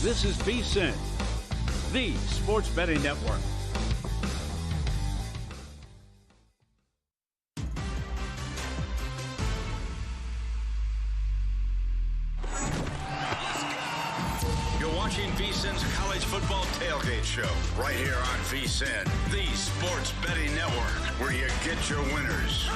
This is VSiN's, the sports betting network. You're watching VSiN's College Football Tailgate Show right here on VSiN, the sports betting network, where you get your winners.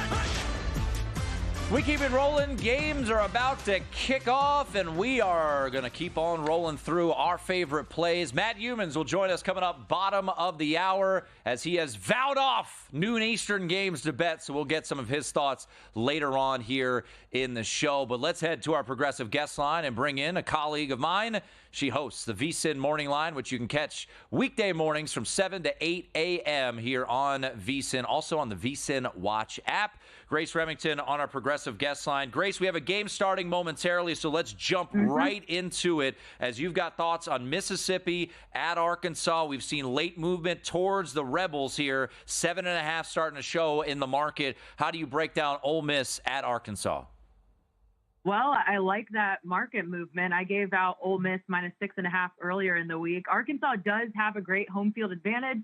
We keep it rolling. Games are about to kick off, and we are going to keep on rolling through our favorite plays. Matt Humans will join us coming up bottom of the hour as he has vowed off noon Eastern games to bet, so we'll get some of his thoughts later on here in the show. But let's head to our progressive guest line and bring in a colleague of mine. She hosts the VSiN Morning Line, which you can catch weekday mornings from 7 to 8 a.m. here on VSiN, also on the VSiN Watch app. Grace Remington on our progressive guest line. Grace, we have a game starting momentarily, so let's jump right into it as you've got thoughts on Mississippi at Arkansas. We've seen late movement towards the Rebels here, 7.5 starting to show in the market. How do you break down Ole Miss at Arkansas? Well, I like that market movement. I gave out Ole Miss minus 6.5 earlier in the week. Arkansas does have a great home field advantage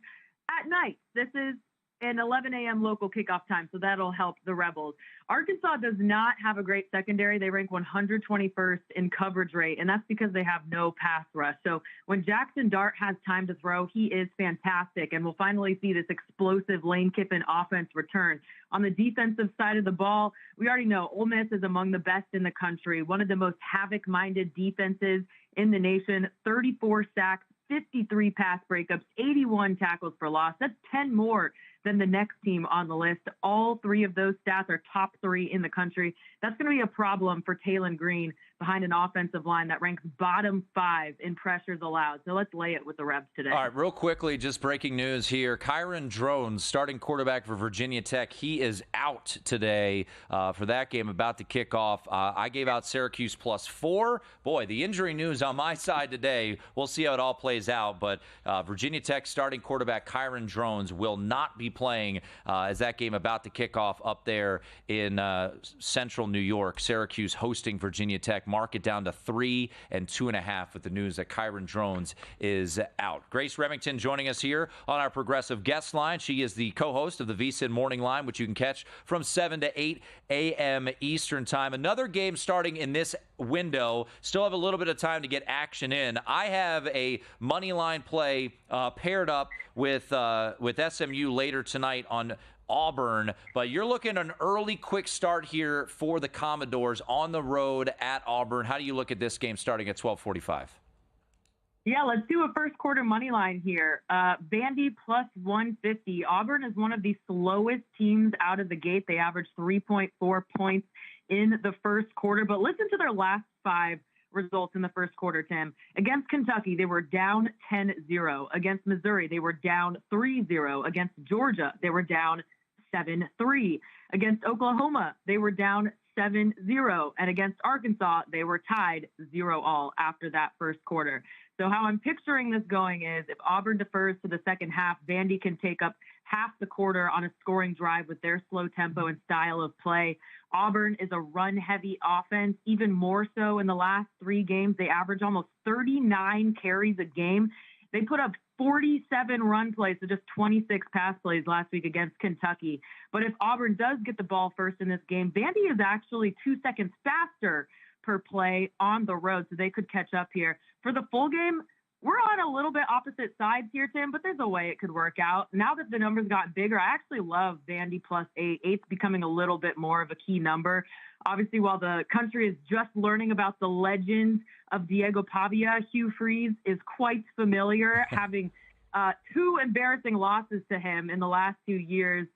at night. This is an 11 a.m. local kickoff time, so that'll help the Rebels. Arkansas does not have a great secondary. They rank 121st in coverage rate, and that's because they have no pass rush. So when Jackson Dart has time to throw, he is fantastic, and we'll finally see this explosive Lane Kiffin offense return. On the defensive side of the ball, we already know Ole Miss is among the best in the country, one of the most havoc-minded defenses in the nation, 34 sacks, 53 pass breakups, 81 tackles for loss. That's 10 more than the next team on the list. All three of those stats are top 3 in the country. That's going to be a problem for Taylon Green behind an offensive line that ranks bottom 5 in pressures allowed. So let's lay it with the Rebs today. All right, real quickly, just breaking news here. Kyron Drones, starting quarterback for Virginia Tech, he is out today for that game about to kick off. I gave out Syracuse +4. Boy, the injury news on my side today. We'll see how it all plays out. But Virginia Tech starting quarterback Kyron Drones will not be playing as that game about to kick off up there in central New York. Syracuse hosting Virginia Tech. Mark it down to 3 and 2.5 with the news that Kyron Drones is out. Grace Remington joining us here on our progressive guest line. She is the co-host of the VSiN Morning Line, which you can catch from 7 to 8 a.m. Eastern Time. Another game starting in this window. Still have a little bit of time to get action in. I have a money line play paired up with SMU later tonight on Auburn, but you're looking at an early quick start here for the Commodores on the road at Auburn. How do you look at this game starting at 12:45? Yeah, let's do a first quarter money line here. Vandy +150. Auburn is one of the slowest teams out of the gate. They average 3.4 points in the first quarter, but listen to their last 5 results in the first quarter, Tim. Against Kentucky, they were down 10-0. Against Missouri, they were down 3-0. Against Georgia, they were down 7-3. Against Oklahoma, they were down 7-0. And against Arkansas, they were tied 0-all after that first quarter. So how I'm picturing this going is if Auburn defers to the second half, Vandy can take up half the quarter on a scoring drive with their slow tempo and style of play. Auburn is a run-heavy offense, even more so in the last 3 games. They average almost 39 carries a game. They put up 47 run plays to just 26 pass plays last week against Kentucky. But if Auburn does get the ball first in this game, Vandy is actually 2 seconds faster per play on the road, so they could catch up here. For the full game, we're on a little bit opposite sides here, Tim, but there's a way it could work out. Now that the numbers got bigger, I actually love Vandy +8. 8's becoming a little bit more of a key number. Obviously, while the country is just learning about the legend of Diego Pavia, Hugh Freeze is quite familiar, having 2 embarrassing losses to him in the last 2 years.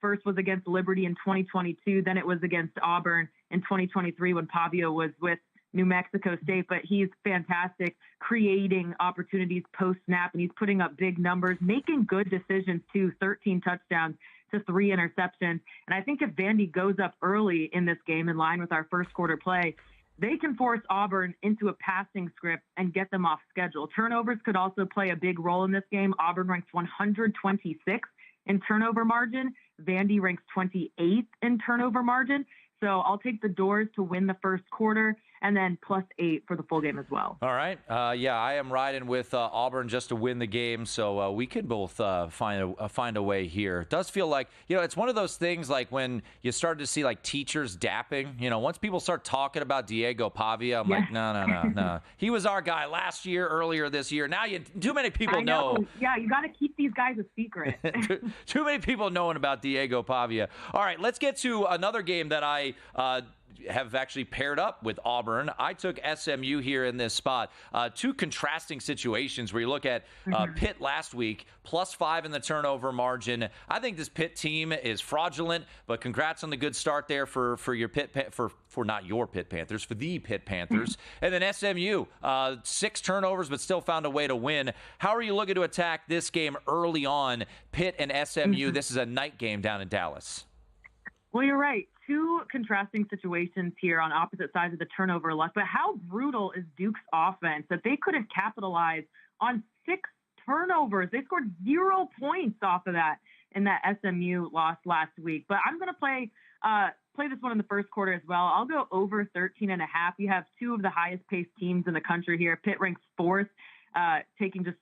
First was against Liberty in 2022. Then it was against Auburn in 2023 when Pavia was with New Mexico State. But he's fantastic, creating opportunities post-snap, and he's putting up big numbers, making good decisions too, 13 touchdowns to 3 interceptions. And I think if Vandy goes up early in this game in line with our first quarter play, they can force Auburn into a passing script and get them off schedule. Turnovers could also play a big role in this game. Auburn ranks 126th in turnover margin. Vandy ranks 28th in turnover margin. So I'll take the Doors to win the first quarter. and then +8 for the full game as well. All right. Yeah, I am riding with Auburn just to win the game, so we can both find a way here. It does feel like, it's one of those things like when you start to see like teachers dapping. Once people start talking about Diego Pavia, I'm like, no. He was our guy earlier this year. Now too many people know. Yeah, you got to keep these guys a secret. Too many people knowing about Diego Pavia. All right, let's get to another game that I have actually paired up with Auburn. I took SMU here in this spot. Two contrasting situations where you look at Pitt last week, +5 in the turnover margin. I think this Pitt team is fraudulent, but congrats on the good start there for your for not your Pitt Panthers, for the Pitt Panthers. And then SMU, 6 turnovers, but still found a way to win. How are you looking to attack this game early on, Pitt and SMU? This is a night game down in Dallas. Well, you're right. Two contrasting situations here on opposite sides of the turnover luck. But how brutal is Duke's offense that they could have capitalized on 6 turnovers? They scored 0 points off of that in that SMU loss last week. But I'm going to play this one in the first quarter as well. I'll go over 13.5. You have two of the highest paced teams in the country here. Pitt ranks 4th, taking just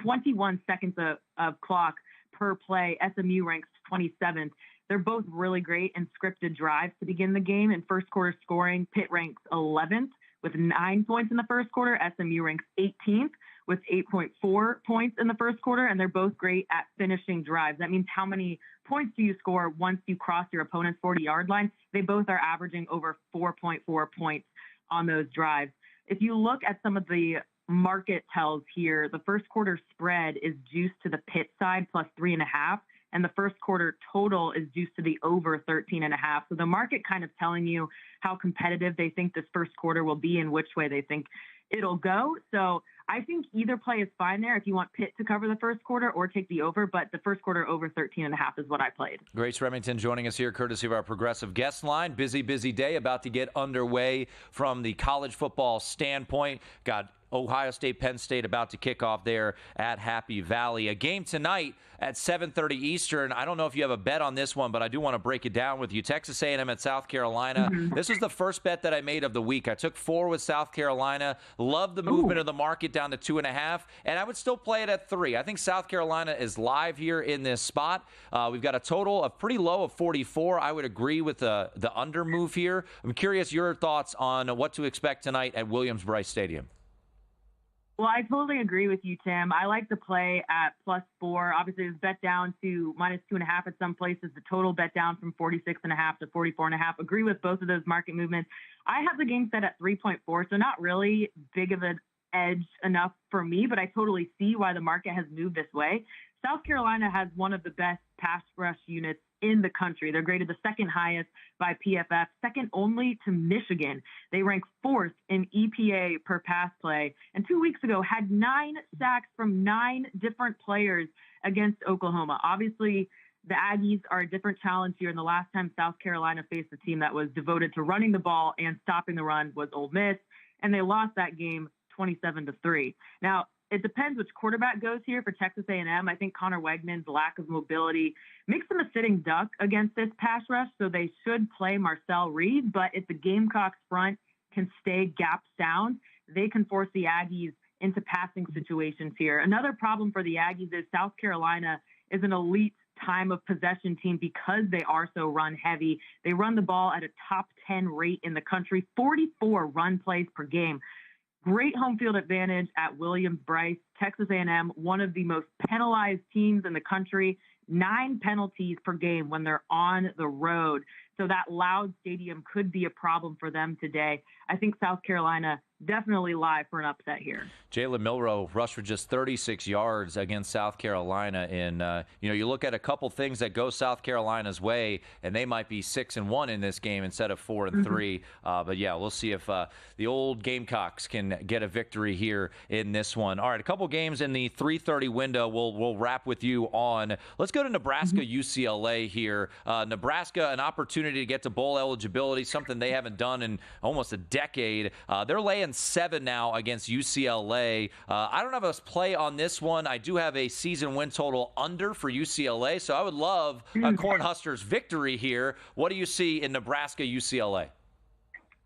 21 seconds of clock per play. SMU ranks 27th. They're both really great in scripted drives to begin the game. In first quarter scoring, Pitt ranks 11th with 9 points in the first quarter. SMU ranks 18th with 8.4 points in the first quarter, and they're both great at finishing drives. That means how many points do you score once you cross your opponent's 40-yard line? They both are averaging over 4.4 points on those drives. If you look at some of the market tells here, the first quarter spread is juiced to the Pitt side +3.5. And the first quarter total is juiced to the over 13.5. So the market kind of telling you how competitive they think this first quarter will be and which way they think it'll go. So I think either play is fine there if you want Pitt to cover the first quarter or take the over, but the first quarter over 13.5 is what I played. Grace Remington joining us here courtesy of our Progressive guest line. Busy day about to get underway from the college football standpoint. Got Ohio State, Penn State about to kick off there at Happy Valley. A game tonight at 7:30 Eastern. I don't know if you have a bet on this one, but I do want to break it down with you. Texas A&M at South Carolina. This was the first bet that I made of the week. I took 4 with South Carolina. Love the movement of the market down to 2.5, and I would still play it at 3. I think South Carolina is live here in this spot. We've got a total of pretty low of 44. I would agree with the under move here. I'm curious your thoughts on what to expect tonight at Williams-Brice Stadium. Well, I totally agree with you, Tim. I like to play at +4. Obviously, it's bet down to -2.5 at some places. The total bet down from 46.5 to 44.5. Agree with both of those market movements. I have the game set at 3.4, so not really big of an edge enough for me, but I totally see why the market has moved this way. South Carolina has one of the best pass rush units in the country. They're graded the second highest by PFF, second only to Michigan. They rank 4th in EPA per pass play, and 2 weeks ago had 9 sacks from 9 different players against Oklahoma. Obviously, the Aggies are a different challenge here, and the last time South Carolina faced a team that was devoted to running the ball and stopping the run was Ole Miss, and they lost that game 27-3. Now, it depends which quarterback goes here for Texas A&M. I think Connor Wegman's lack of mobility makes them a sitting duck against this pass rush, so they should play Marcel Reed. But if the Gamecocks front can stay gap sound, they can force the Aggies into passing situations here. Another problem for the Aggies is South Carolina is an elite time of possession team because they are so run heavy. They run the ball at a top 10 rate in the country, 44 run plays per game. Great home field advantage at Williams-Brice. Texas A&M, one of the most penalized teams in the country, 9 penalties per game when they're on the road. So that loud stadium could be a problem for them today. I think South Carolina definitely live for an upset here. Jalen Milroe rushed for just 36 yards against South Carolina. And, you look at a couple things that go South Carolina's way, and they might be 6-1 in this game instead of 4-3. But, yeah, we'll see if the old Gamecocks can get a victory here in this one. All right, a couple games in the 3:30 window we'll wrap with you on. Let's go to Nebraska-UCLA here. Nebraska, an opportunity to get to bowl eligibility, something they haven't done in almost a decade. They're laying 7 now against UCLA. I don't have a play on this one. I do have a season win total under for UCLA, so I would love a Cornhuskers victory here. What do you see in Nebraska-UCLA?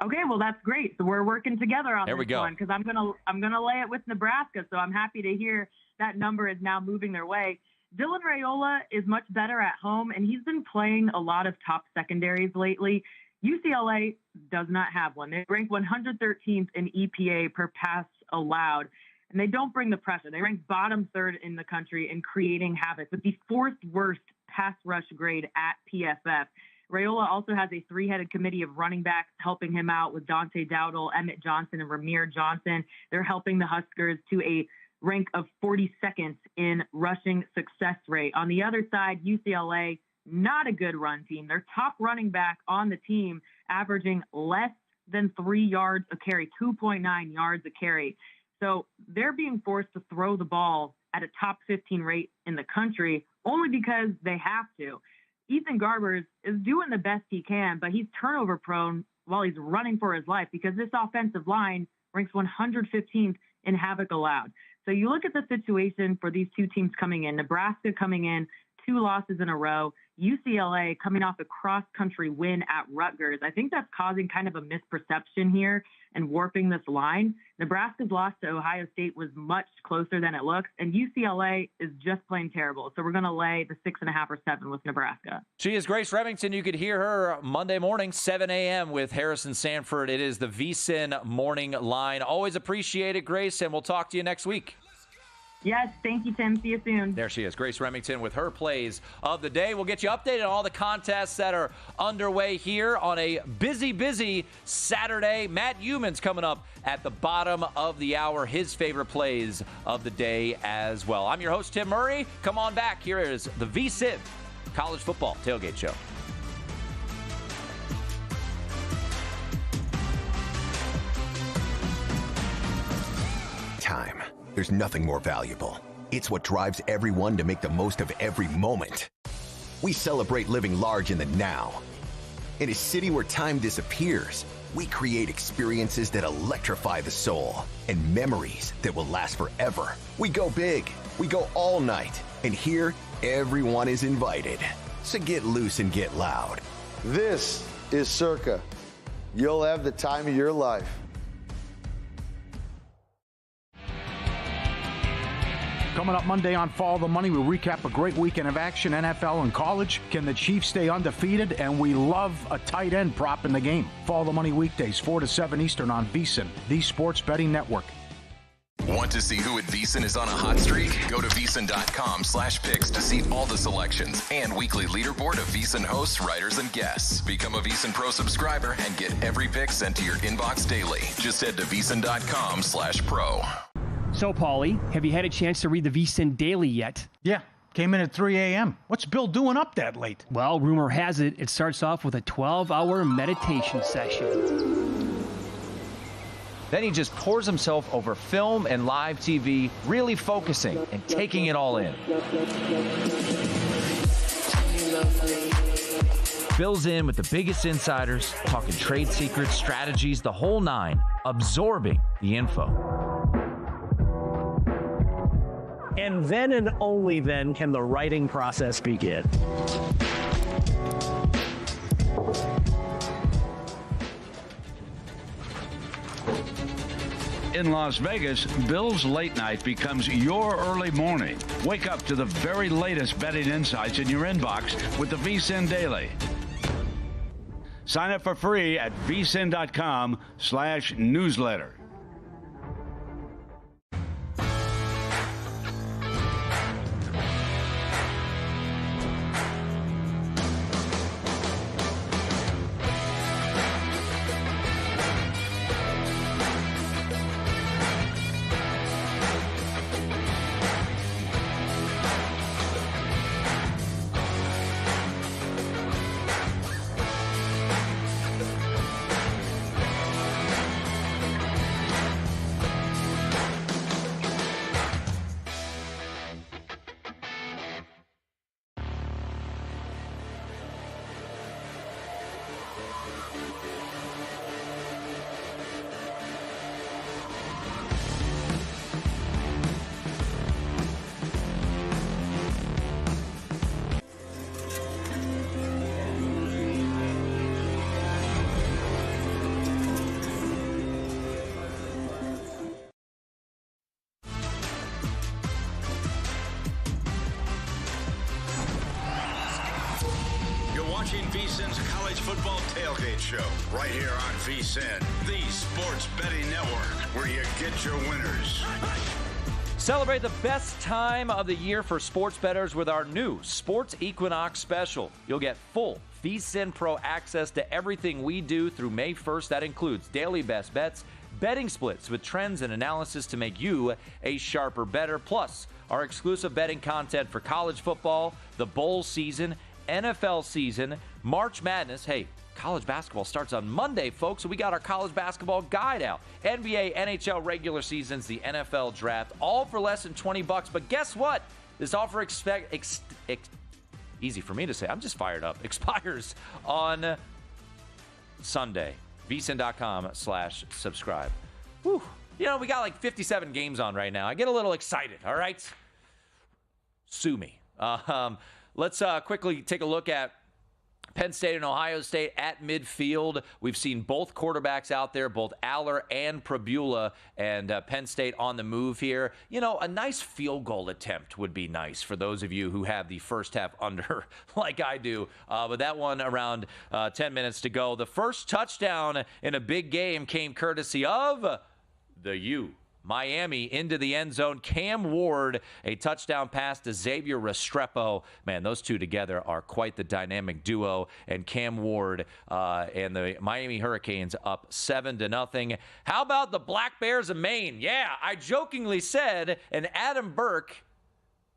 Okay, well that's great. So we're working together on there we this go. one because I'm gonna lay it with Nebraska. So I'm happy to hear that number is now moving their way. Dylan Raiola is much better at home, and he's been playing a lot of top secondaries lately. UCLA does not have one. They rank 113th in EPA per pass allowed, and they don't bring the pressure. They rank bottom third in the country in creating havoc with the fourth worst pass rush grade at PFF. Raiola also has a three-headed committee of running backs helping him out with Dante Dowdle, Emmett Johnson, and Ramir Johnson. They're helping the Huskers to a rank of 42nd in rushing success rate. On the other side, UCLA, not a good run team. Their top running back on the team averaging less than 3 yards a carry, 2.9 yards a carry. So they're being forced to throw the ball at a top 15 rate in the country only because they have to. Ethan Garbers is doing the best he can, but he's turnover prone while he's running for his life because this offensive line ranks 115th in havoc allowed. So you look at the situation for these two teams coming in, Nebraska coming in, 2 losses in a row, UCLA coming off a cross-country win at Rutgers. I think that's causing kind of a misperception here and warping this line. Nebraska's loss to Ohio State was much closer than it looks, and UCLA is just plain terrible. So we're going to lay the 6.5 or 7 with Nebraska. She is Grace Remington. You could hear her Monday morning, 7 a.m. with Harrison Sanford. It is the VSiN morning line. Always appreciate it, Grace, and we'll talk to you next week. Yes, thank you, Tim. See you soon. There she is, Grace Remington with her plays of the day. We'll get you updated on all the contests that are underway here on a busy Saturday. Matt Euman's coming up at the bottom of the hour, his favorite plays of the day as well. I'm your host, Tim Murray. Come on back. Here is the VSiN College Football Tailgate Show. Time. There's nothing more valuable. It's what drives everyone to make the most of every moment. We celebrate living large in the now. In a city where time disappears, we create experiences that electrify the soul and memories that will last forever. We go big. We go all night. And here, everyone is invited. So get loose and get loud. This is Circa. You'll have the time of your life. Coming up Monday on Follow the Money, we'll recap a great weekend of action, NFL and college. Can the Chiefs stay undefeated? And we love a tight end prop in the game. Follow the Money weekdays, 4 to 7 Eastern on VSiN, the Sports Betting Network. Want to see who at VSiN is on a hot streak? Go to VSiN.com/picks to see all the selections and weekly leaderboard of VSiN hosts, writers, and guests. Become a VSiN Pro subscriber and get every pick sent to your inbox daily. Just head to VSiN.com/pro. So, Paulie, have you had a chance to read the VSiN Daily yet? Yeah, came in at 3 a.m. What's Bill doing up that late? Well, rumor has it starts off with a 12-hour meditation session. Then he just pours himself over film and live TV, really focusing and taking it all in. Bill's in with the biggest insiders, talking trade secrets, strategies, the whole nine, absorbing the info. And then and only then can the writing process begin. In Las Vegas, Bill's late night becomes your early morning. Wake up to the very latest betting insights in your inbox with the VSiN Daily. Sign up for free at vsin.com/newsletter. VSiN's College Football Tailgate Show, right here on VSiN, the sports betting network, where you get your winners. Celebrate the best time of the year for sports bettors with our new Sports Equinox special. You'll get full VSiN Pro access to everything we do through May 1st. That includes daily best bets, betting splits with trends and analysis to make you a sharper bettor, plus our exclusive betting content for college football, the bowl season, NFL season, March Madness. Hey, college basketball starts on Monday, folks, so we got our college basketball guide out. NBA, NHL regular seasons, the NFL draft, all for less than $20. But guess what? This offer easy for me to say. I'm just fired up. Expires on Sunday. VSiN.com/subscribe. Whew. You know, we got like 57 games on right now. I get a little excited, all right? Sue me. Let's quickly take a look at Penn State and Ohio State at midfield. We've seen both quarterbacks out there, both Aller and Prabula, and Penn State on the move here. You know, a nice field goal attempt would be nice for those of you who have the first half under like I do. But that one around 10 minutes to go. The first touchdown in a big game came courtesy of the U. Miami into the end zone. Cam Ward, a touchdown pass to Xavier Restrepo. Man, those two together are quite the dynamic duo. And Cam Ward and the Miami Hurricanes up 7-0. How about the Black Bears of Maine? Yeah, I jokingly said, and Adam Burke,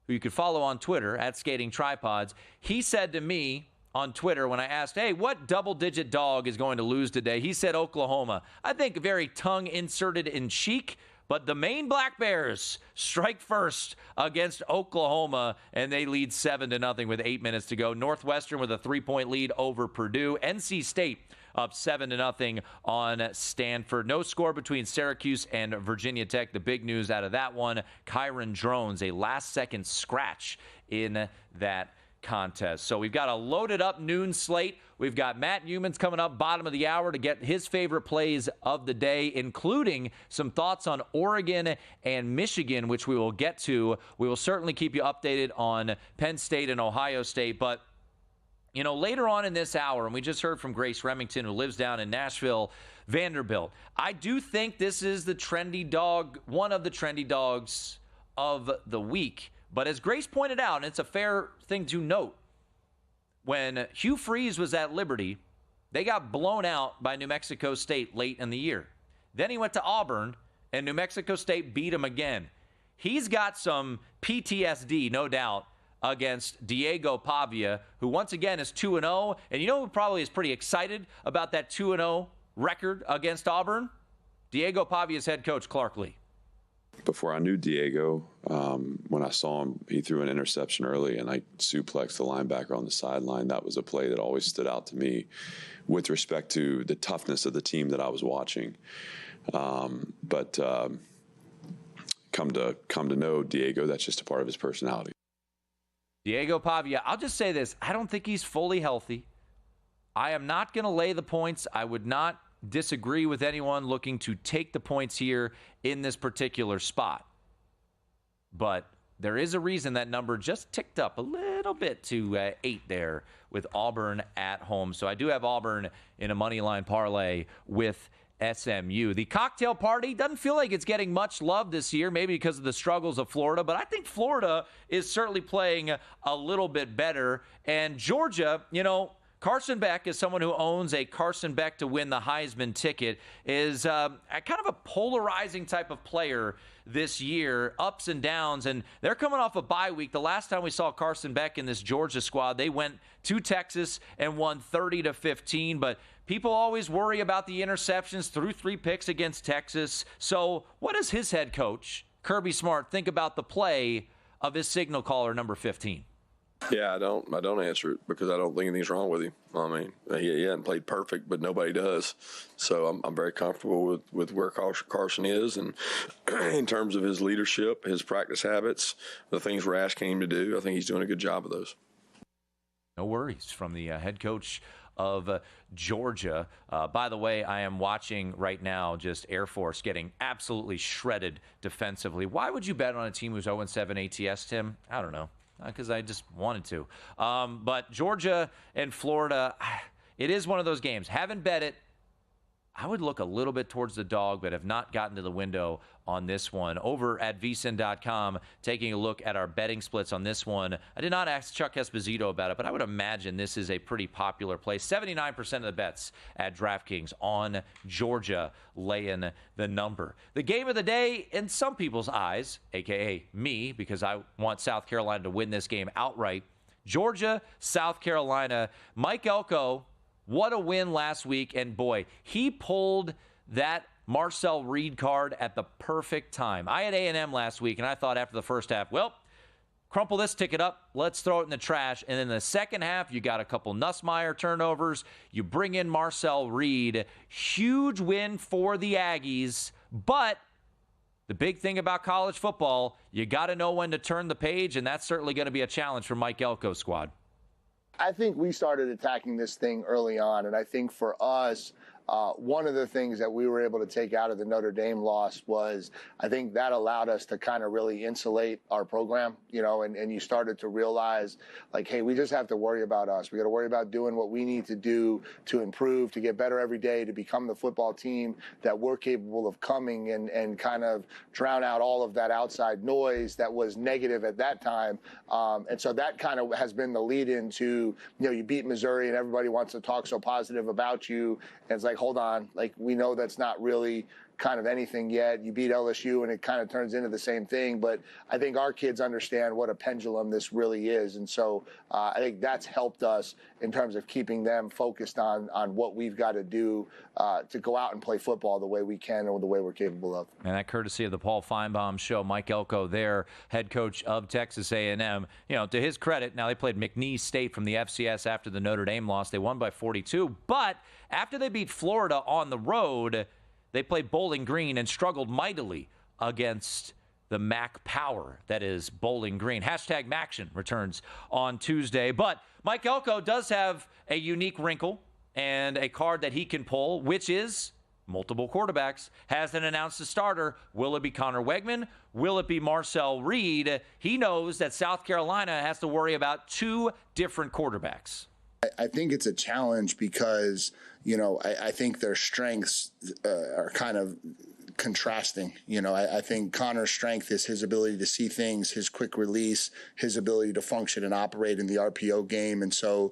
who you could follow on Twitter at Skating Tripods, he said to me on Twitter when I asked, hey, what double-digit dog is going to lose today? He said Oklahoma. I think very tongue inserted in cheek. But the Maine Black Bears strike first against Oklahoma, and they lead 7-0 with 8 minutes to go. Northwestern with a 3-point lead over Purdue. NC State up 7-0 on Stanford. No score between Syracuse and Virginia Tech. The big news out of that one, Kyron Drones, a last-second scratch in that contest. So we've got a loaded up noon slate. We've got Matt Newman's coming up bottom of the hour to get his favorite plays of the day, including some thoughts on Oregon and Michigan, which we will get to. We will certainly keep you updated on Penn State and Ohio State. But, you know, later on in this hour, and we just heard from Grace Remington, who lives down in Nashville, Vanderbilt. I do think this is the trendy dog, one of the trendy dogs of the week. But as Grace pointed out, and it's a fair thing to note, when Hugh Freeze was at Liberty, they got blown out by New Mexico State late in the year. Then he went to Auburn, and New Mexico State beat him again. He's got some PTSD, no doubt, against Diego Pavia, who once again is 2-0. And you know who probably is pretty excited about that 2-0 record against Auburn? Diego Pavia's head coach, Clark Lee. Before I knew Diego, when I saw him, he threw an interception early, and I suplexed the linebacker on the sideline. That was a play that always stood out to me with respect to the toughness of the team that I was watching. But come to know Diego, that's just a part of his personality. Diego Pavia, I'll just say this. I don't think he's fully healthy. I am not going to lay the points. I would not disagree with anyone looking to take the points here in this particular spot. But there is a reason that number just ticked up a little bit to 8 there with Auburn at home. So I do have Auburn in a money line parlay with SMU. The cocktail party doesn't feel like it's getting much love this year, maybe because of the struggles of Florida, but I think Florida is certainly playing a little bit better. And Georgia, you know, Carson Beck, is someone who owns a Carson Beck to win the Heisman ticket, is kind of a polarizing type of player this year, ups and downs, and they're coming off a bye week. The last time we saw Carson Beck in this Georgia squad, they went to Texas and won 30-15, but people always worry about the interceptions, threw 3 picks against Texas. So what does his head coach, Kirby Smart, think about the play of his signal caller, number 15? Yeah, I don't answer it because I don't think anything's wrong with him. I mean, he hasn't played perfect, but nobody does. So I'm very comfortable with where Carson is, and in terms of his leadership, his practice habits, the things we're asking him to do, I think he's doing a good job of those. No worries from the head coach of Georgia. By the way, I am watching right now just Air Force getting absolutely shredded defensively. Why would you bet on a team who's 0-7 ATS, Tim? I don't know. Because I just wanted to. But Georgia and Florida, it is one of those games. Haven't bet it. I would look a little bit towards the dog, but have not gotten to the window on this one. Over at VSiN.com, taking a look at our betting splits on this one. I did not ask Chuck Esposito about it, but I would imagine this is a pretty popular play. 79% of the bets at DraftKings on Georgia laying the number. The game of the day, in some people's eyes, a.k.a. me, because I want South Carolina to win this game outright. Georgia, South Carolina. Mike Elko, what a win last week, and boy, he pulled that Marcel Reed card at the perfect time. I had A&M last week, and I thought after the first half, well, crumple this ticket up, let's throw it in the trash. And in the second half, you got a couple Nussmeier turnovers. You bring in Marcel Reed. Huge win for the Aggies, but the big thing about college football, you got to know when to turn the page, and that's certainly going to be a challenge for Mike Elko's squad. I think we started attacking this thing early on, and I think for us, one of the things that we were able to take out of the Notre Dame loss was I think that allowed us to kind of really insulate our program, and you started to realize, like, hey, we just have to worry about us. We got to worry about doing what we need to do to improve, to get better every day, to become the football team that we're capable of coming and kind of drown out all of that outside noise that was negative at that time. And so that kind of has been the lead into, you beat Missouri and everybody wants to talk so positive about you. And it's like, hold on, like, we know that's not really kind of anything yet. You beat LSU and it kind of turns into the same thing. But I think our kids understand what a pendulum this really is. And so I think that's helped us in terms of keeping them focused on what we've got to do to go out and play football the way we can and the way we're capable of. And that courtesy of the Paul Feinbaum Show. Mike Elko there, head coach of Texas A&M. To his credit, now they played McNeese State from the FCS after the Notre Dame loss. They won by 42. But after they beat Florida on the road, they played Bowling Green and struggled mightily against the MAC power that is Bowling Green. Hashtag Maction returns on Tuesday. But Mike Elko does have a unique wrinkle and a card that he can pull, which is multiple quarterbacks. Hasn't announced a starter. Will it be Connor Wegman? Will it be Marcel Reed? He knows that South Carolina has to worry about two different quarterbacks. I think it's a challenge because, I think their strengths are kind of contrasting. I think Connor's strength is his ability to see things, his quick release, his ability to function and operate in the RPO game. And so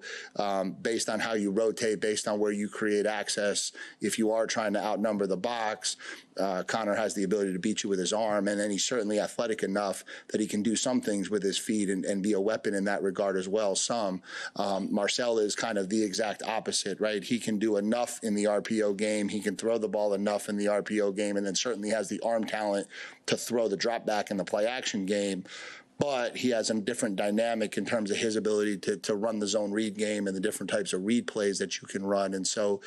based on how you rotate, based on where you create access, if you are trying to outnumber the box, Connor has the ability to beat you with his arm. And then he's certainly athletic enough that he can do some things with his feet and be a weapon in that regard as well. Marcel is kind of the exact opposite, right? He can do enough in the RPO game. He can throw the ball enough in the RPO game, and then certainly has the arm talent to throw the drop back in the play action game. But he has a different dynamic in terms of his ability to run the zone read game and the different types of read plays that you can run. And so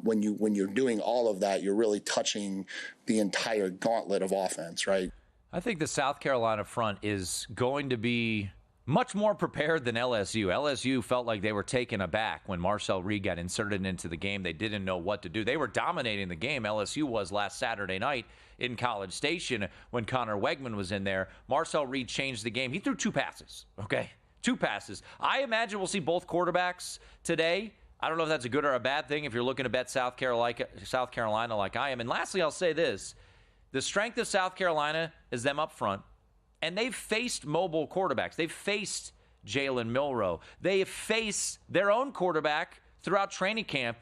when you're doing all of that, you're really touching the entire gauntlet of offense, right? I think the South Carolina front is going to be much more prepared than LSU. LSU felt like they were taken aback when Marcel Reed got inserted into the game. They didn't know what to do. They were dominating the game. LSU was last Saturday night in College Station when Connor Wegman was in there. Marcel Reed changed the game. He threw two passes, okay? Two passes. I imagine we'll see both quarterbacks today. I don't know if that's a good or a bad thing if you're looking to bet South Carolina like I am. And lastly, I'll say this. The strength of South Carolina is them up front. And they've faced mobile quarterbacks. They've faced Jalen Milroe. They have faced their own quarterback throughout training camp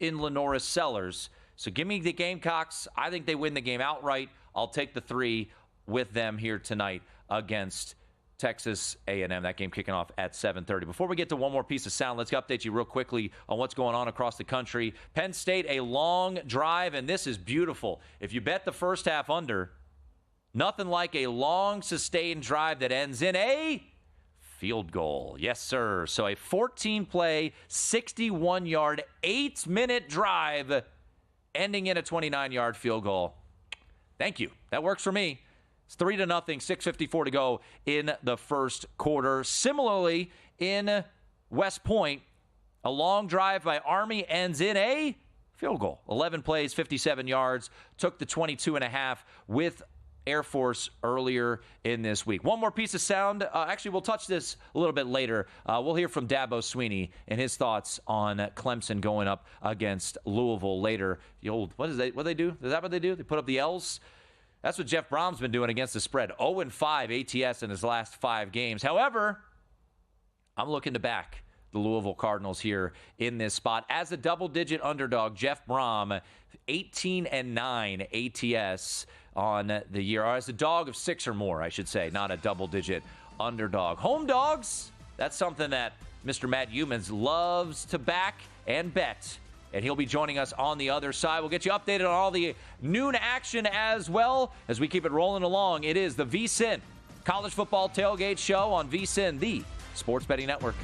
in Lenoris Sellers. So give me the Gamecocks. I think they win the game outright. I'll take the 3 with them here tonight against Texas A&M. That game kicking off at 7:30. Before we get to one more piece of sound, let's update you real quickly on what's going on across the country. Penn State, a long drive, and this is beautiful. If you bet the first half under, nothing like a long, sustained drive that ends in a field goal. Yes, sir. So a 14-play, 61-yard, 8-minute drive ending in a 29-yard field goal. Thank you. That works for me. It's 3-0, 6:54 to go in the first quarter. Similarly, in West Point, a long drive by Army ends in a field goal. 11 plays, 57 yards, took the 22.5 with Air Force earlier in this week. One more piece of sound. Actually, we'll touch this a little bit later. We'll hear from Dabo Swinney and his thoughts on Clemson going up against Louisville later. The old, what do they do? Is that what they do? They put up the L's? That's what Jeff Brom's been doing against the spread. 0-5 ATS in his last 5 games. However, I'm looking to back the Louisville Cardinals here in this spot. As a double-digit underdog, Jeff Brom, 18-9 ATS on the year. Or as a dog of 6 or more, I should say, not a double-digit underdog. Home dogs, that's something that Mr. Matt Humans loves to back and bet. And he'll be joining us on the other side. We'll get you updated on all the noon action as well as we keep it rolling along. It is the VSiN College Football Tailgate Show on VSiN, the Sports Betting Network.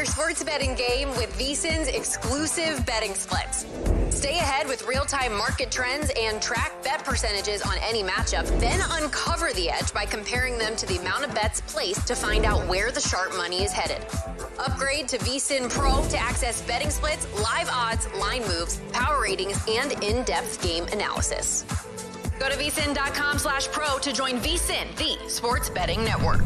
Sports betting game with VSiN's exclusive betting splits. Stay ahead with real-time market trends and track bet percentages on any matchup. Then uncover the edge by comparing them to the amount of bets placed to find out where the sharp money is headed. Upgrade to VSiN Pro to access betting splits, live odds, line moves, power ratings, and in-depth game analysis. Go to VSiN.com/pro to join VSiN, the Sports Betting Network.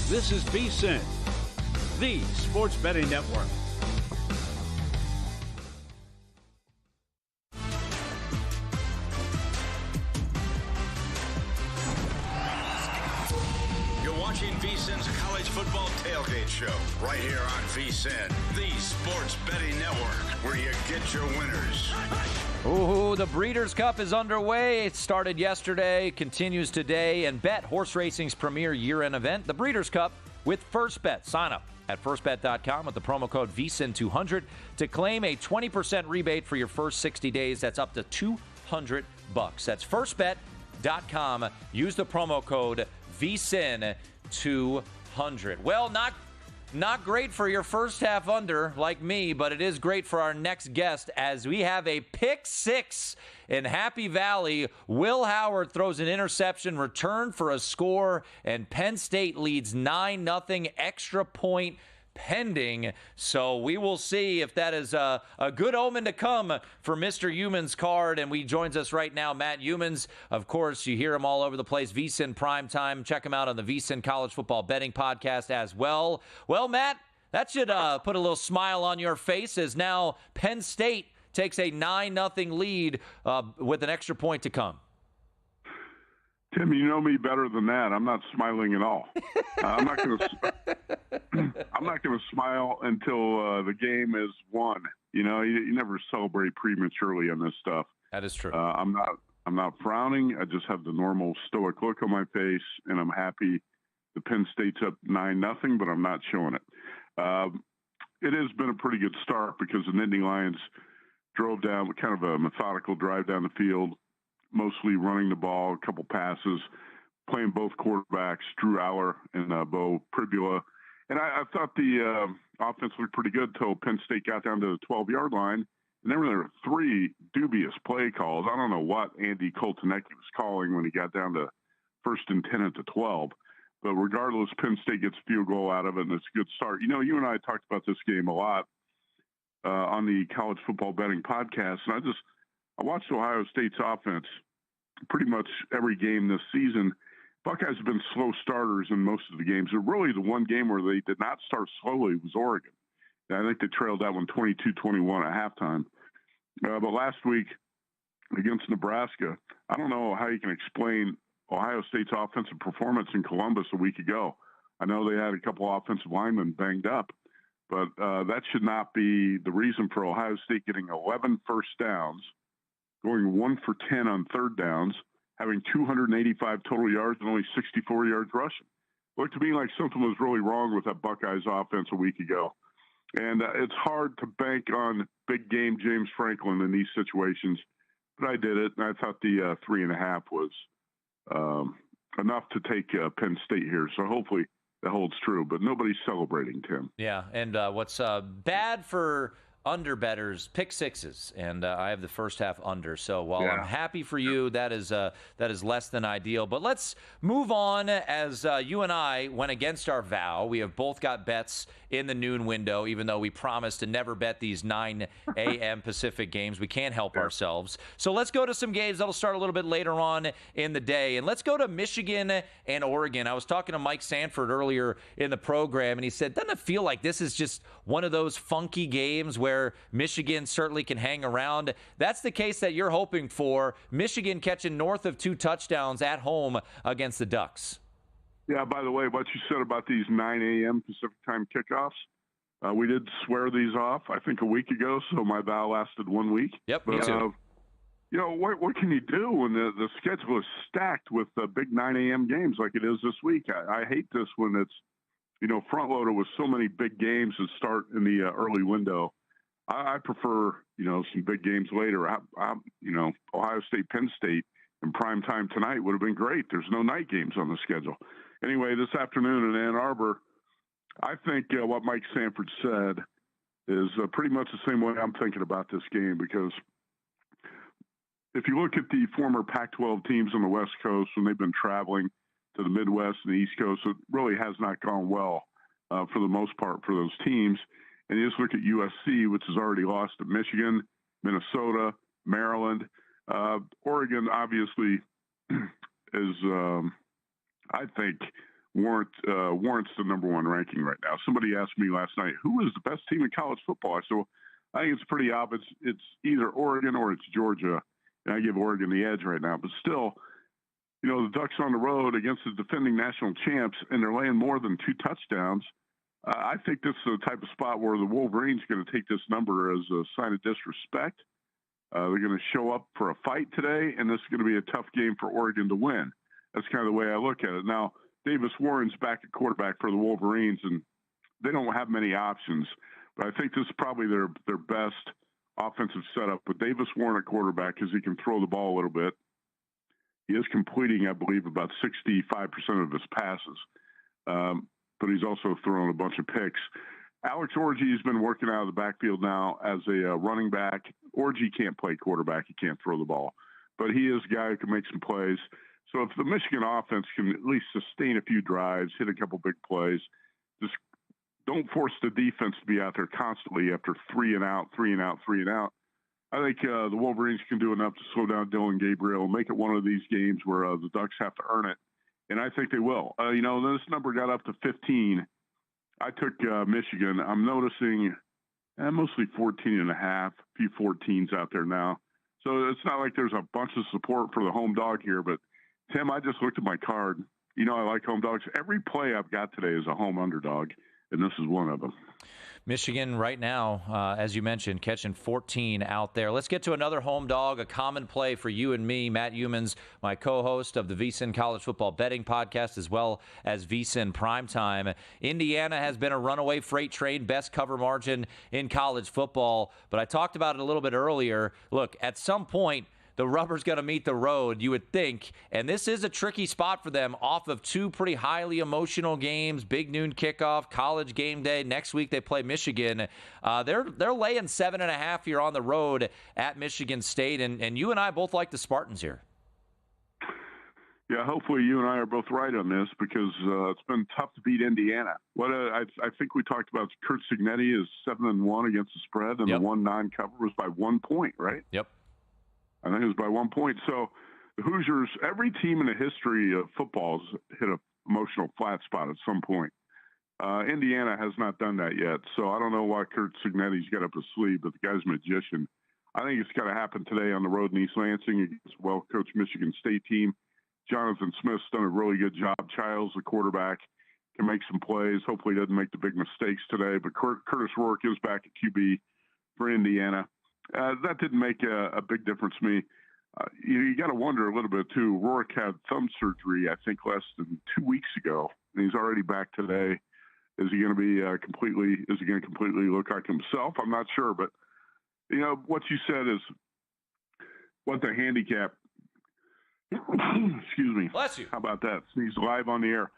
This is VSiN, the Sports Betting Network. watching VSiN's College Football Tailgate Show right here on VSiN, the sports betting network, where you get your winners. Ooh, the Breeders' Cup is underway. It started yesterday, continues today, and bet horse racing's premier year-end event, the Breeders' Cup, with First Bet. Sign up at firstbet.com with the promo code VSiN200 to claim a 20% rebate for your first 60 days. That's up to $200. That's firstbet.com. Use the promo code VSiN200. Well, not great for your first half under like me, but it is great for our next guest as we have a pick six in Happy Valley. Will Howard throws an interception, return for a score, and Penn State leads 9-0, extra point pending. So we will see if that is a good omen to come for Mr. Humans card. And we joins us right now, Matt Humans. Of course, you hear him all over the place. VSiN Primetime. Check him out on the VSiN College Football Betting Podcast as well. Well, Matt, that should put a little smile on your face as now Penn State takes a 9-0 lead with an extra point to come. Tim, you know me better than that. I'm not smiling at all. I'm not going to smile until the game is won. You know, you never celebrate prematurely on this stuff. That is true. I'm not frowning. I just have the normal stoic look on my face, and I'm happy the Penn State's up 9-0, but I'm not showing it. It has been a pretty good start because the Nittany Lions drove down with kind of a methodical drive down the field, mostly running the ball, a couple passes, playing both quarterbacks, Drew Aller and Bo Pribula. And I thought the offense looked pretty good until Penn State got down to the 12-yard line. And then there were three dubious play calls. I don't know what Andy Koltanecki was calling when he got down to 1st and 10 at the 12. But regardless, Penn State gets a field goal out of it, and it's a good start. You know, you and I talked about this game a lot on the College Football Betting Podcast, and I watched Ohio State's offense pretty much every game this season. Buckeyes have been slow starters in most of the games. Really, the one game where they did not start slowly was Oregon. And I think they trailed that one 22-21 at halftime. But last week against Nebraska, I don't know how you can explain Ohio State's offensive performance in Columbus a week ago. I know they had a couple offensive linemen banged up, but that should not be the reason for Ohio State getting 11 first downs, going 1 for 10 on third downs, having 285 total yards and only 64 yards rushing. Looked to me like something was really wrong with that Buckeyes offense a week ago. And it's hard to bank on big game James Franklin in these situations, but I did it, and I thought the 3.5 was enough to take Penn State here. So hopefully that holds true, but nobody's celebrating, Tim. Yeah, and what's bad for under bettors, pick sixes, and I have the first half under. So while I'm happy for you, that is less than ideal. But let's move on as you and I went against our vow. We have both got bets in the noon window, even though we promised to never bet these 9 a.m. Pacific games. We can't help ourselves. So let's go to some games that'll start a little bit later on in the day. And let's go to Michigan and Oregon. I was talking to Mike Sanford earlier in the program, and he said, doesn't it feel like this is just one of those funky games where Michigan certainly can hang around? That's the case that you're hoping for. Michigan catching north of 2 touchdowns at home against the Ducks. Yeah, by the way, what you said about these 9 a.m. Pacific time kickoffs, we did swear these off, I think, a week ago, so my vow lasted 1 week. Yep, but, me too. You know, what can you do when the schedule is stacked with big 9 a.m. games like it is this week? I hate this when it's, you know, front-loaded with so many big games that start in the early window. I prefer, you know, some big games later. You know, Ohio State, Penn State in prime time tonight would have been great. There's no night games on the schedule. Anyway, this afternoon in Ann Arbor, I think what Mike Sanford said is pretty much the same way I'm thinking about this game, because if you look at the former Pac-12 teams on the West Coast when they've been traveling to the Midwest and the East Coast, it really has not gone well for the most part for those teams. And you just look at USC, which has already lost to Michigan, Minnesota, Maryland. Oregon, obviously, is, I think, warrants the number 1 ranking right now. Somebody asked me last night, who is the best team in college football? I said, well, I think it's pretty obvious. It's either Oregon or it's Georgia. And I give Oregon the edge right now. But still, the Ducks on the road against the defending national champs, and they're laying more than 2 touchdowns. I think this is the type of spot where the Wolverines are going to take this number as a sign of disrespect. They're going to show up for a fight today, and this is going to be a tough game for Oregon to win. That's kind of the way I look at it. Now, Davis Warren's back at quarterback for the Wolverines, and they don't have many options. But I think this is probably their best offensive setup with Davis Warren at quarterback because he can throw the ball a little bit. He is completing, I believe, about 65% of his passes. But he's also thrown a bunch of picks. Alex Orji has been working out of the backfield now as a running back. Orji can't play quarterback. He can't throw the ball. But he is a guy who can make some plays. So if the Michigan offense can at least sustain a few drives, hit a couple big plays, just don't force the defense to be out there constantly after 3 and out. I think the Wolverines can do enough to slow down Dylan Gabriel and make it one of these games where the Ducks have to earn it. And I think they will. This number got up to 15. I took Michigan. I'm noticing mostly 14.5, a few 14s out there now. So it's not like there's a bunch of support for the home dog here. But, Tim, I just looked at my card. I like home dogs. Every play I've got today is a home underdog, and this is one of them. Michigan right now, as you mentioned, catching 14 out there. Let's get to another home dog, a common play for you and me. Matt Humans, my co-host of the VSiN College Football Betting Podcast, as well as VSiN Primetime. Indiana has been a runaway freight train, best cover margin in college football. But I talked about it a little bit earlier. Look, at some point, the rubber's going to meet the road, you would think. And this is a tricky spot for them off of 2 pretty highly emotional games, big noon kickoff, college game day. Next week they play Michigan. They're laying 7.5 here on the road at Michigan State. And you and I both like the Spartans here. Yeah, hopefully you and I are both right on this because it's been tough to beat Indiana. I think we talked about Kurt Cignetti is 7-1 against the spread, and the 1-9 cover was by 1 point, right? Yep. I think it was by 1 point. So the Hoosiers, every team in the history of football has hit an emotional flat spot at some point. Indiana has not done that yet. So I don't know why Kurt Cignetti's got up his sleeve, but the guy's a magician. I think it's got to happen today on the road in East Lansing against a well-coached Michigan State team. Jonathan Smith's done a really good job. Childs, the quarterback, can make some plays. Hopefully he doesn't make the big mistakes today. But Curtis Rourke is back at QB for Indiana. That didn't make a big difference to me. You got to wonder a little bit, too. Rourke had thumb surgery, I think, less than 2 weeks ago, and he's already back today. Is he going to be completely look like himself? I'm not sure. But, what you said is what the handicap – excuse me. Bless you. How about that? He's live on the air.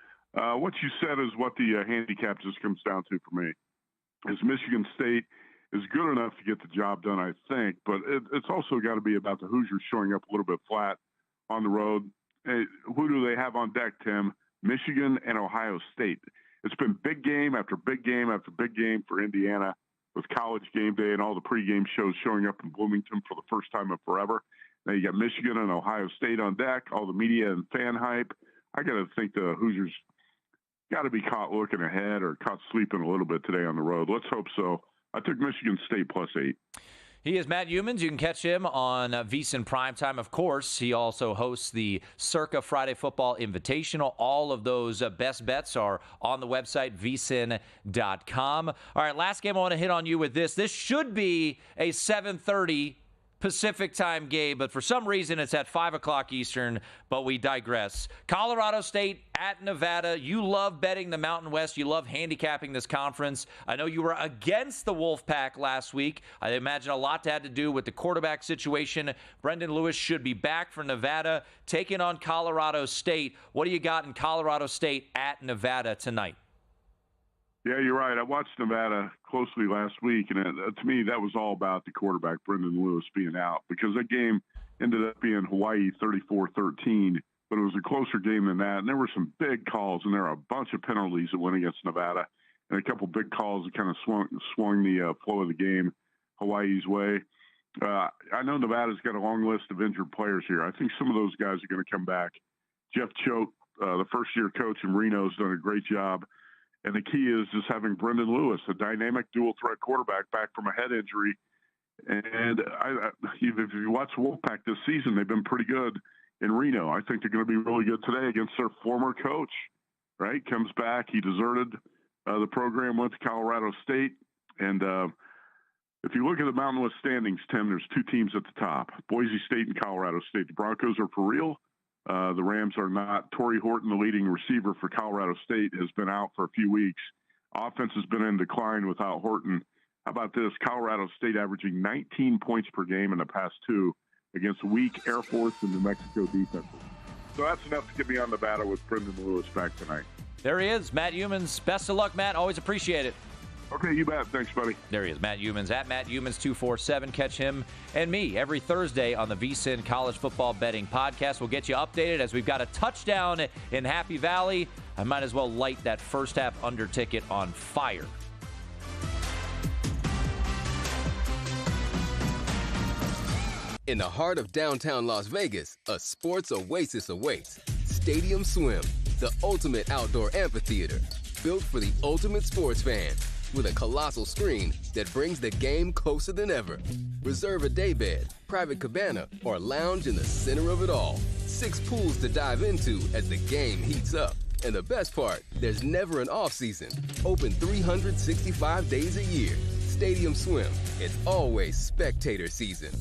What you said is what the handicap just comes down to for me. Is Michigan State – is good enough to get the job done, I think, but it's also got to be about the Hoosiers showing up a little bit flat on the road. Hey, who do they have on deck, Tim? Michigan and Ohio State. It's been big game after big game after big game for Indiana with College Game Day and all the pregame shows showing up in Bloomington for the first time in forever. Now you got Michigan and Ohio State on deck, all the media and fan hype. I got to think the Hoosiers got to be caught looking ahead or caught sleeping a little bit today on the road. Let's hope so. I took Michigan State +8. He is Matt Humans. You can catch him on VSiN Primetime. Of course, he also hosts the Circa Friday Football Invitational. All of those best bets are on the website, VSiN.com. All right, last game I want to hit on you with this. This should be a 7:30 Pacific time game, but for some reason it's at 5 o'clock Eastern, but we digress. Colorado State at Nevada. You love betting the Mountain West. You love handicapping this conference. I know you were against the Wolfpack last week. I imagine a lot had to do with the quarterback situation. Brendan Lewis should be back for Nevada, taking on Colorado State. What do you got in Colorado State at Nevada tonight? Yeah, you're right. I watched Nevada closely last week, and to me, that was all about the quarterback, Brendan Lewis, being out because that game ended up being Hawaii 34-13, but it was a closer game than that. And there were some big calls, and there are a bunch of penalties that went against Nevada, and a couple big calls that kind of swung the flow of the game Hawaii's way. I know Nevada's got a long list of injured players here. I think some of those guys are going to come back. Jeff Choate, the first-year coach in Reno, has done a great job. And the key is just having Brendan Lewis, a dynamic dual-threat quarterback, back from a head injury. And if you watch Wolfpack this season, they've been pretty good in Reno. I think they're going to be really good today against their former coach, right? Comes back. He deserted the program, went to Colorado State. And if you look at the Mountain West standings, Tim, there's two teams at the top, Boise State and Colorado State. The Broncos are for real. The Rams are not. Torrey Horton, the leading receiver for Colorado State, has been out for a few weeks. Offense has been in decline without Horton. How about this? Colorado State averaging 19 points per game in the past two against weak Air Force and New Mexico defenses. So that's enough to get me on the battle with Brendan Lewis back tonight. There he is, Matt Youmans. Best of luck, Matt. Always appreciate it. Okay, you bet. Thanks, buddy. There he is, Matt Youmans, at Matt Youmans 247. Catch him and me every Thursday on the VSiN College Football Betting Podcast. We'll get you updated as we've got a touchdown in Happy Valley. I might as well light that first half under ticket on fire. In the heart of downtown Las Vegas, a sports oasis awaits. Stadium Swim, the ultimate outdoor amphitheater, built for the ultimate sports fan, with a colossal screen that brings the game closer than ever. Reserve a daybed, private cabana, or lounge in the center of it all. 6 pools to dive into as the game heats up. And the best part, there's never an off-season. Open 365 days a year. Stadium Swim, it's always spectator season.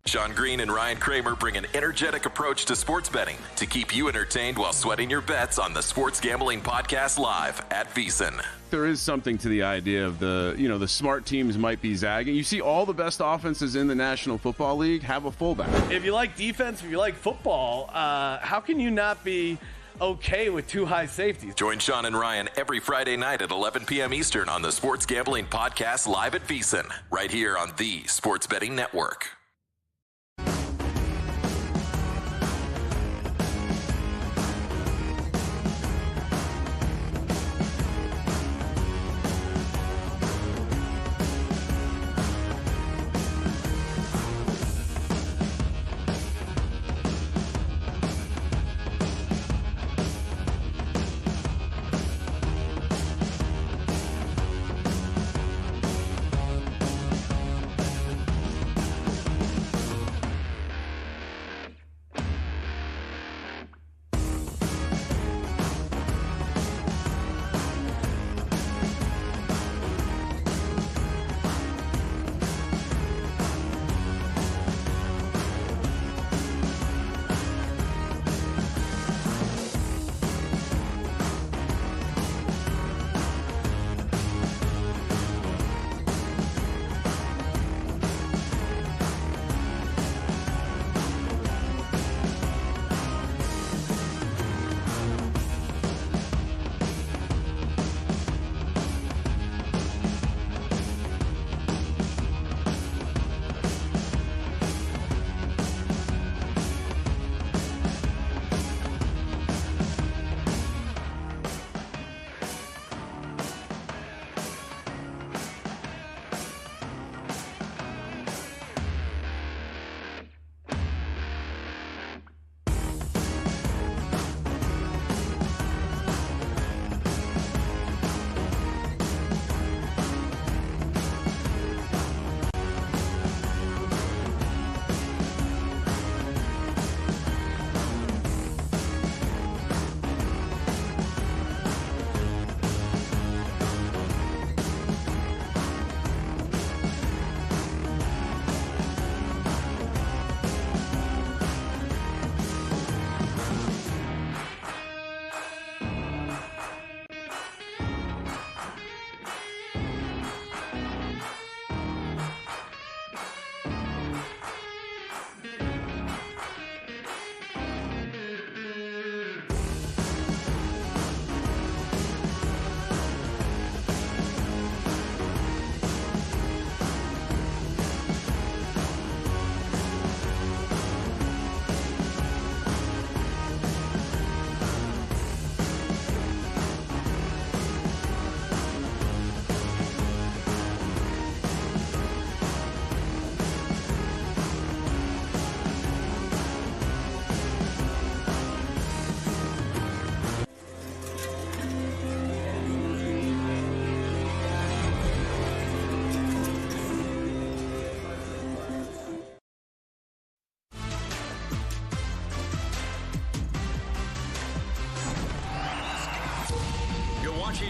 Sean Green and Ryan Kramer bring an energetic approach to sports betting to keep you entertained while sweating your bets on the Sports Gambling Podcast Live at VSiN. There is something to the idea of the smart teams might be zagging. You see all the best offenses in the National Football League have a fullback. If you like defense, if you like football, how can you not be okay with 2 high safeties? Join Sean and Ryan every Friday night at 11 p.m. Eastern on the Sports Gambling Podcast Live at VSiN, right here on the Sports Betting Network.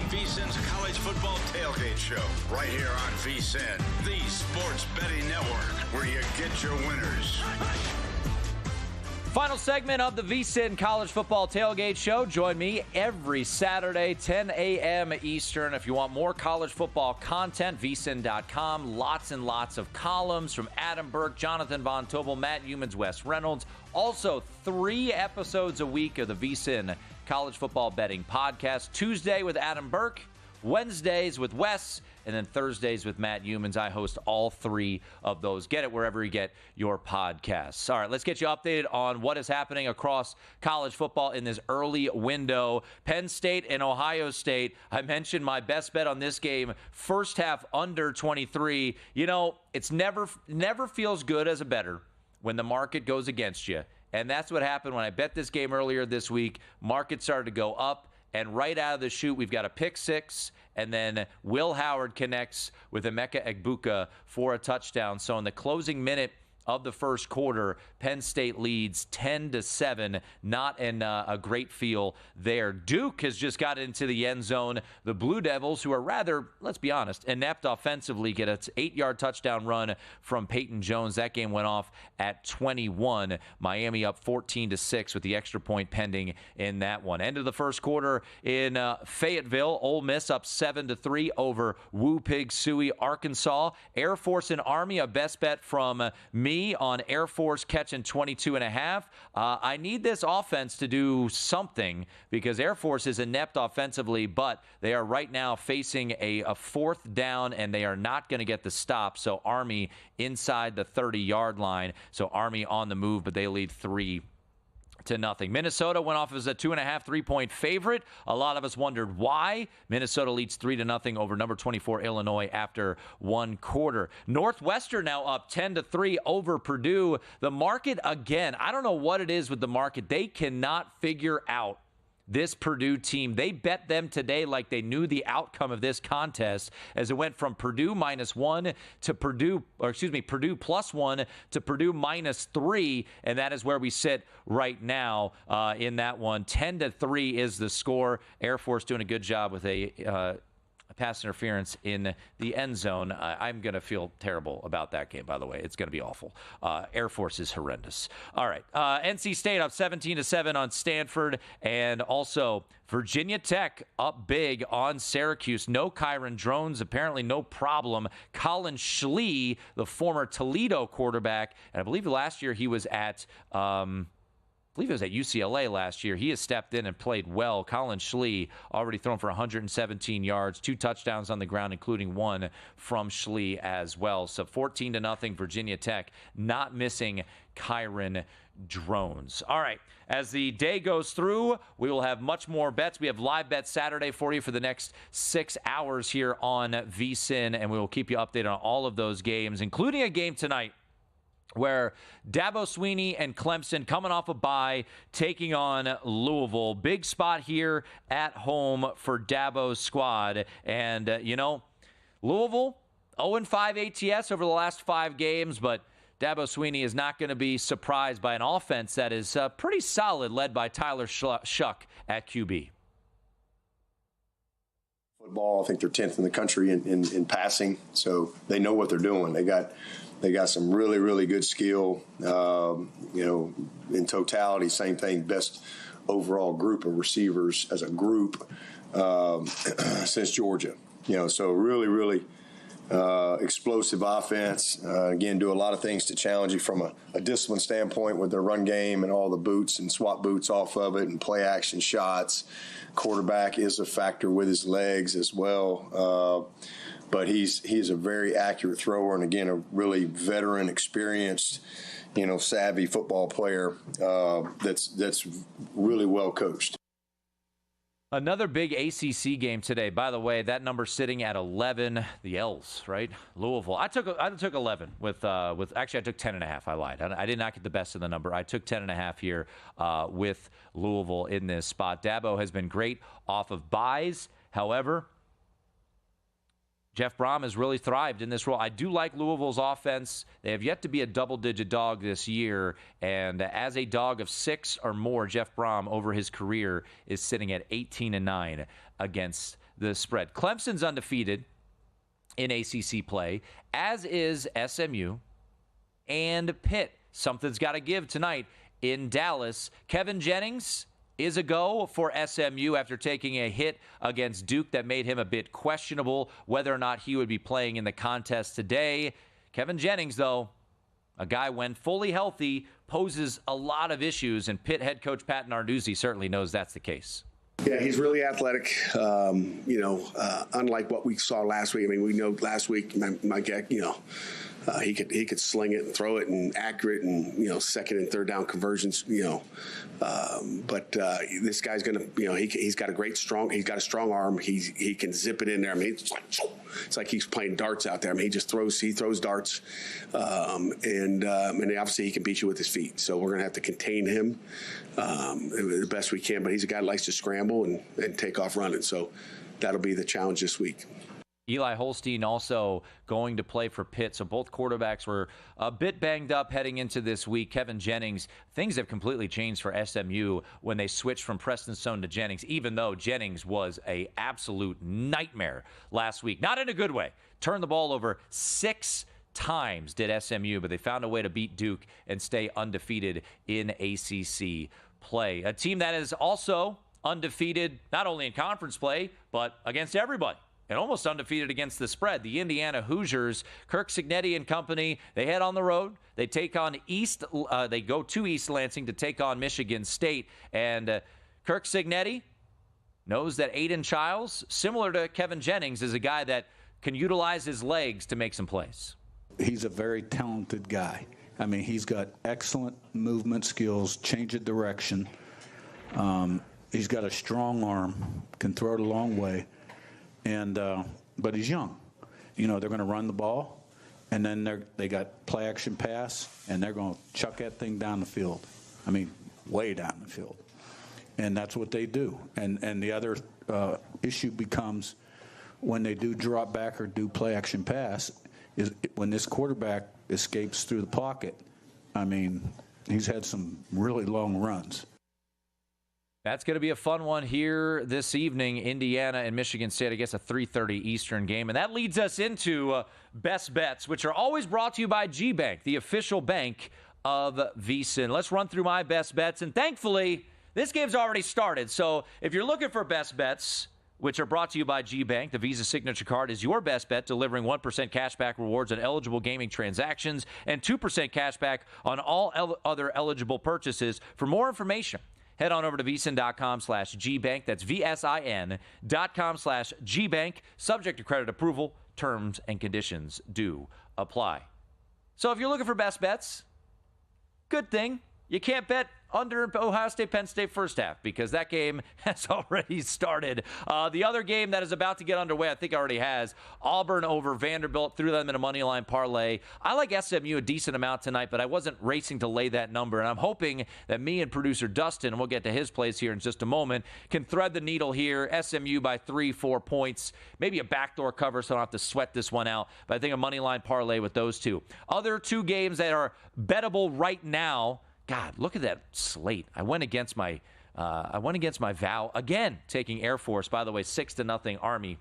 VSiN's College Football Tailgate Show, right here on VSiN, the sports betting network, where you get your winners. Final segment of the VSiN College Football Tailgate Show. Join me every Saturday, 10 a.m. Eastern. If you want more college football content, VSiN.com. Lots and lots of columns from Adam Burke, Jonathan Von Tobel, Matt Humans, Wes Reynolds. Also, 3 episodes a week of the VSiN College Football Betting Podcast. Tuesday with Adam Burke, Wednesdays with Wes, and then Thursdays with Matt Humans. I host all 3 of those. Get it wherever you get your podcasts. All right, let's get you updated on what is happening across college football in this early window. Penn State and Ohio State. I mentioned my best bet on this game, first half under 23. You know, it's never feels good as a bettor when the market goes against you. And that's what happened when I bet this game earlier this week. Market started to go up. And right out of the chute, we've got a pick 6, and then Will Howard connects with Emeka Egbuka for a touchdown. So in the closing minute of the first quarter, Penn State leads 10-7. Not in a great feel there. Duke has just got into the end zone. The Blue Devils, who are rather, let's be honest, inept offensively, get an 8-yard touchdown run from Peyton Jones. That game went off at 21. Miami up 14-6 with the extra point pending in that one. End of the first quarter in Fayetteville. Ole Miss up 7-3 over Woo Pig Suey, Arkansas. Air Force and Army, a best bet from me on Air Force catching 22.5. I need this offense to do something because Air Force is inept offensively, but they are right now facing a 4th down, and they are not going to get the stop. So Army inside the 30-yard line. So Army on the move, but they lead 3-0. Minnesota went off as a 2.5, 3-point favorite. A lot of us wondered why. Minnesota leads 3-0 over number 24 Illinois after 1 quarter. Northwestern now up 10-3 over Purdue. The market, again, I don't know what it is with the market. They cannot figure out this Purdue team. They bet them today like they knew the outcome of this contest as it went from Purdue -1 to Purdue +1 to Purdue -3, and that is where we sit right now in that one. 10-3 is the score. Air Force doing a good job with a pass interference in the end zone. I'm going to feel terrible about that game, by the way. It's going to be awful. Air Force is horrendous. All right. NC State up 17-7 on Stanford, and also Virginia Tech up big on Syracuse. No Kyron Drones, apparently no problem. Colin Schlee, the former Toledo quarterback, and I believe last year he was at UCLA last year. He has stepped in and played well. Colin Schlee already thrown for 117 yards, 2 touchdowns on the ground, including 1 from Schlee as well. So 14-0 Virginia Tech, not missing Kyron Drones. All right. As the day goes through, we will have much more bets. We have live bet Saturday for you for the next 6 hours here on VSiN, and we will keep you updated on all of those games, including a game tonight where Dabo Swinney and Clemson coming off a bye, taking on Louisville. Big spot here at home for Dabo's squad. And, Louisville, 0-5 ATS over the last 5 games, but Dabo Swinney is not going to be surprised by an offense that is pretty solid, led by Tyler Shuck at QB. Football, I think they're 10th in the country in passing, so they know what they're doing. They got some really, really good skill. In totality, same thing, best overall group of receivers as a group since Georgia. So really, really explosive offense. Again, do a lot of things to challenge you from a discipline standpoint with their run game and all the boots and swap boots off of it and play action shots. Quarterback is a factor with his legs as well. But he's a very accurate thrower, and again, a really veteran, experienced, savvy football player that's really well coached. Another big ACC game today. By the way, that number sitting at 11. The L's, right? Louisville. I took 11 with actually I took 10.5. I lied. I did not get the best of the number. I took 10.5 here with Louisville in this spot. Dabo has been great off of buys. However, Jeff Brom has really thrived in this role. I do like Louisville's offense. They have yet to be a double-digit dog this year, and as a dog of 6 or more, Jeff Brom over his career is sitting at 18-9 against the spread. Clemson's undefeated in ACC play, as is SMU and Pitt. Something's got to give tonight in Dallas. Kevin Jennings is a go for SMU after taking a hit against Duke that made him a bit questionable whether or not he would be playing in the contest today. Kevin Jennings, though, a guy when fully healthy, poses a lot of issues, and Pitt head coach Pat Narduzzi certainly knows that's the case. Yeah, he's really athletic. Unlike what we saw last week. I mean, we know last week, my guy, he could sling it and throw it and accurate and, second and third down conversions, but this guy's going to, he's got a strong arm. He can zip it in there. I mean, it's like he's playing darts out there. I mean, he throws darts. And obviously he can beat you with his feet. So we're going to have to contain him the best we can. But he's a guy that likes to scramble and take off running. So that'll be the challenge this week. Eli Holstein also going to play for Pitt. So both quarterbacks were a bit banged up heading into this week. Kevin Jennings, things have completely changed for SMU when they switched from Preston Stone to Jennings, even though Jennings was an absolute nightmare last week. Not in a good way. Turned the ball over 6 times did SMU, but they found a way to beat Duke and stay undefeated in ACC play. A team that is also undefeated not only in conference play, but against everybody. And almost undefeated against the spread. The Indiana Hoosiers, Kirk Cignetti and company, they head on the road. They take on they go to East Lansing to take on Michigan State. And Kirk Cignetti knows that Aiden Childs, similar to Kevin Jennings, is a guy that can utilize his legs to make some plays. He's a very talented guy. I mean, he's got excellent movement skills, change of direction. He's got a strong arm, can throw it a long way. But he's young. They're going to run the ball, and then they got play action pass, and they're going to chuck that thing down the field. I mean, way down the field. And that's what they do. And the other issue becomes when they do drop back or do play action pass is when this quarterback escapes through the pocket. I mean, he's had some really long runs. That's going to be a fun one here this evening. Indiana and Michigan State, I guess a 3:30 Eastern game. And that leads us into Best Bets, which are always brought to you by G-Bank, the official bank of VSiN. Let's run through my Best Bets. And thankfully, this game's already started. So if you're looking for Best Bets, which are brought to you by G-Bank, the Visa Signature Card is your best bet, delivering 1% cashback rewards on eligible gaming transactions and 2% cashback on all other eligible purchases. For more information, head on over to VSiN.com/GBank. That's VSIN.com/GBank. Subject to credit approval. Terms and conditions do apply. So if you're looking for best bets, good thing you can't bet under Ohio State, Penn State first half because that game has already started. The other game that is about to get underway, I think already has, Auburn over Vanderbilt, threw them in a money line parlay. I like SMU a decent amount tonight, but I wasn't racing to lay that number, and I'm hoping that me and producer Dustin, and we'll get to his plays here in just a moment, can thread the needle here. SMU by 3-4 points, maybe a backdoor cover, so I don't have to sweat this one out, but I think a money line parlay with those two. Other two games that are bettable right now. God, look at that slate. I went against my vow again, taking Air Force. By the way, 6-0 Army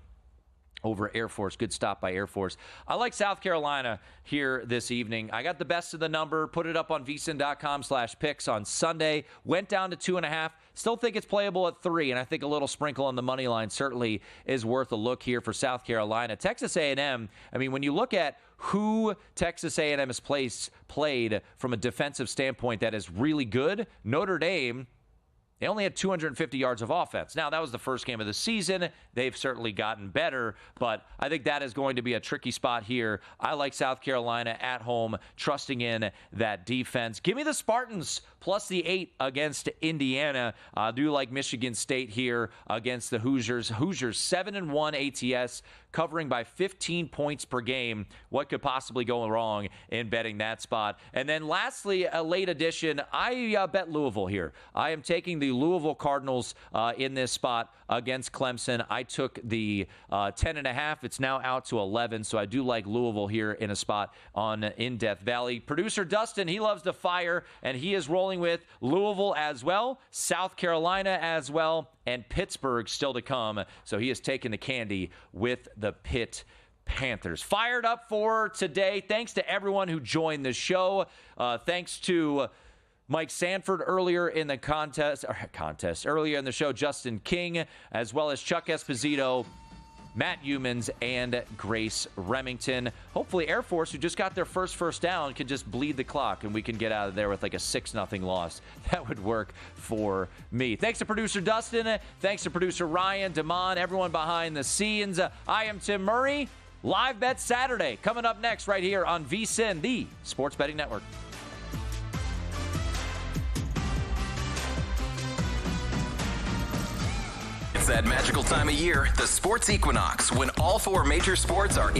over Air Force. Good stop by Air Force. I like South Carolina here this evening. I got the best of the number, put it up on VSiN.com/picks on Sunday. Went down to 2.5. Still think it's playable at 3, and I think a little sprinkle on the money line certainly is worth a look here for South Carolina. Texas A&M, I mean, when you look at who Texas A&M has played from a defensive standpoint that is really good, Notre Dame, they only had 250 yards of offense. Now, that was the first game of the season. They've certainly gotten better, but I think that is going to be a tricky spot here. I like South Carolina at home, trusting in that defense. Give me the Spartans plus the 8 against Indiana. I do like Michigan State here against the Hoosiers. Hoosiers 7-1 ATS, covering by 15 points per game. What could possibly go wrong in betting that spot? And then lastly, a late addition, I bet Louisville here. I am taking the Louisville Cardinals in this spot against Clemson. I took the 10.5. It's now out to 11, so I do like Louisville here in a spot in Death Valley. Producer Dustin, he loves to fire, and he is rolling with Louisville as well, South Carolina as well, and Pittsburgh still to come. So he has taken the candy with the Pitt Panthers. Fired up for today. Thanks to everyone who joined the show. Thanks to Mike Sanford earlier in the earlier in the show, Justin King, as well as Chuck Esposito, Matt Humans, and Grace Remington. Hopefully Air Force, who just got their first down, can just bleed the clock and we can get out of there with like a 6-0 loss. That would work for me. Thanks to producer Dustin. Thanks to producer Ryan, Damon, everyone behind the scenes. I am Tim Murray. Live Bet Saturday coming up next right here on VSiN, the Sports Betting Network. It's that magical time of year, the sports equinox, when all 4 major sports are in